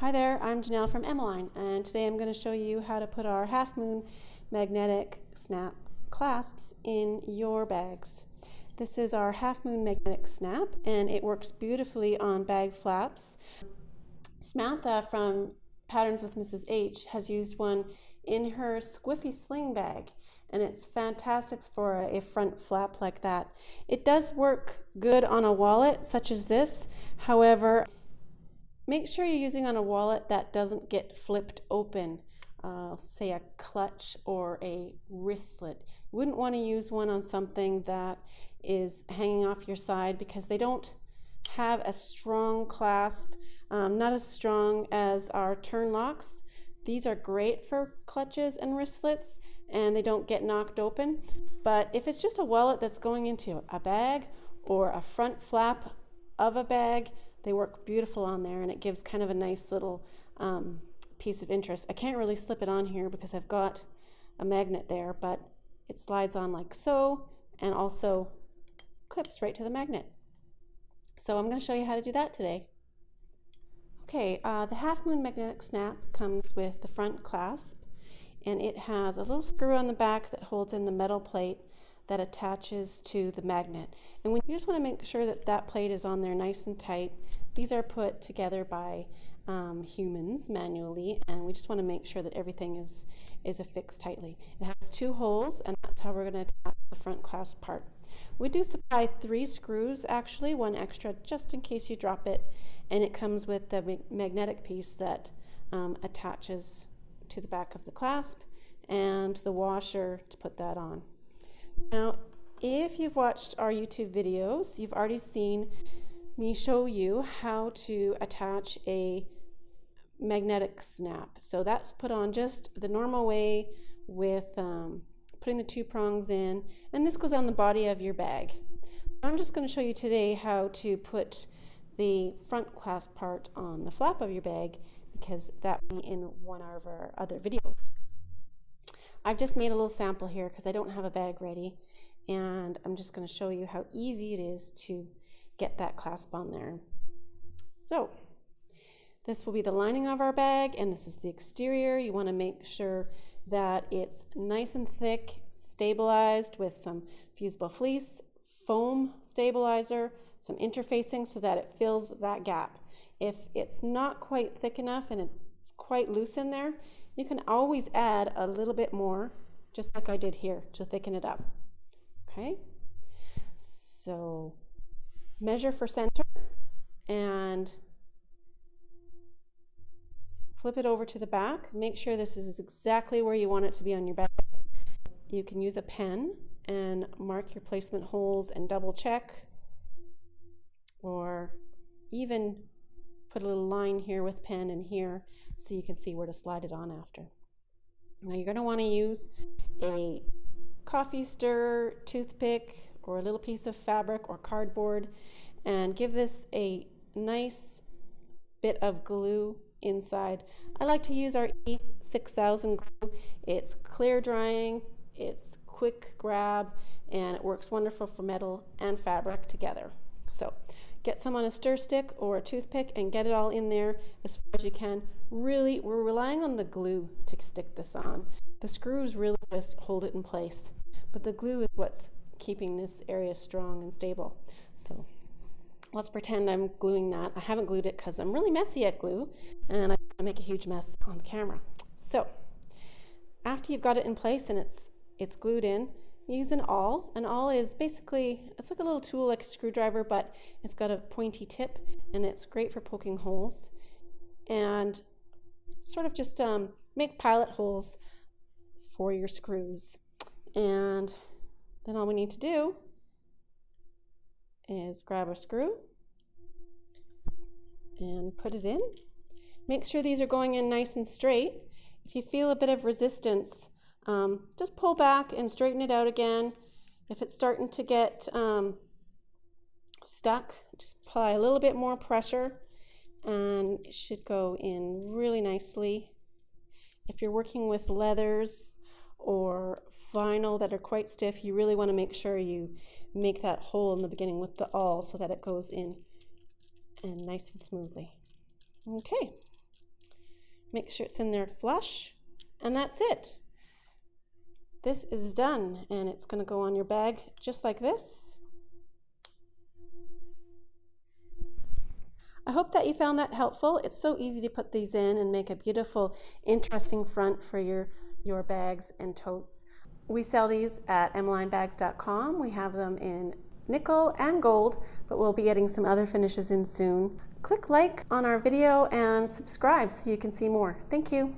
Hi there, I'm Janelle from Emmaline, and today I'm going to show you how to put our Half Moon magnetic snap clasps in your bags. This is our Half Moon magnetic snap, and it works beautifully on bag flaps. Samantha from Patterns with Mrs. H has used one in her squiffy sling bag, and it's fantastic for a front flap like that. It does work good on a wallet such as this. However, make sure you're using on a wallet that doesn't get flipped open, say a clutch or a wristlet. You wouldn't want to use one on something that is hanging off your side because they don't have a strong clasp, not as strong as our turn locks. These are great for clutches and wristlets and they don't get knocked open. But if it's just a wallet that's going into a bag or a front flap of a bag, they work beautiful on there, and it gives kind of a nice little piece of interest. I can't really slip it on here because I've got a magnet there, but it slides on like so and also clips right to the magnet. So I'm going to show you how to do that today. Okay, the Half Moon magnetic snap comes with the front clasp, and it has a little screw on the back that holds in the metal plate that attaches to the magnet. And you just want to make sure that that plate is on there nice and tight. These are put together by humans manually, and we just want to make sure that everything is affixed tightly. It has 2 holes, and that's how we're going to attach the front clasp part. We do supply 3 screws, actually, 1 extra just in case you drop it, and it comes with the magnetic piece that attaches to the back of the clasp and the washer to put that on. Now, if you've watched our YouTube videos, you've already seen me show you how to attach a magnetic snap. So that's put on just the normal way with putting the 2 prongs in, and this goes on the body of your bag. I'm just going to show you today how to put the front clasp part on the flap of your bag, because that will be in one of our other videos. I've just made a little sample here because I don't have a bag ready, and I'm just going to show you how easy it is to get that clasp on there. So this will be the lining of our bag, and this is the exterior. You want to make sure that it's nice and thick, stabilized with some fusible fleece, foam stabilizer, some interfacing so that it fills that gap. If it's not quite thick enough and it's quite loose in there, you can always add a little bit more, just like I did here, to thicken it up. Okay, so measure for center and flip it over to the back. Make sure this is exactly where you want it to be on your bag. You can use a pen and mark your placement holes and double check, or even put a little line here with pen and here so you can see where to slide it on after. Now you're going to want to use a coffee stir, toothpick, or a little piece of fabric or cardboard, and give this a nice bit of glue inside. I like to use our 𝐒𝐔𝐁𝐄 glue. It's clear drying, it's quick grab, and it works wonderful for metal and fabric together. So get some on a stir stick or a toothpick and get it all in there as far as you can. Really, we're relying on the glue to stick this on. The screws really just hold it in place, but the glue is what's keeping this area strong and stable. So let's pretend I'm gluing that. I haven't glued it because I'm really messy at glue and I make a huge mess on the camera. So after you've got it in place and it's glued in, use an awl. An awl is basically, it's like a little tool like a screwdriver, but it's got a pointy tip and it's great for poking holes. And sort of just make pilot holes for your screws. And then all we need to do is grab a screw and put it in. Make sure these are going in nice and straight. If you feel a bit of resistance, just pull back and straighten it out again. If it's starting to get stuck, just apply a little bit more pressure and it should go in really nicely. If you're working with leathers or vinyl that are quite stiff, you really want to make sure you make that hole in the beginning with the awl so that it goes in and nice and smoothly. Okay, Make sure it's in there flush, and that's it. This is done, and it's going to go on your bag just like this. I hope that you found that helpful. It's so easy to put these in and make a beautiful, interesting front for your bags and totes. We sell these at emmalinebags.com. We have them in nickel and gold, but we'll be getting some other finishes in soon. Click like on our video and subscribe so you can see more. Thank you.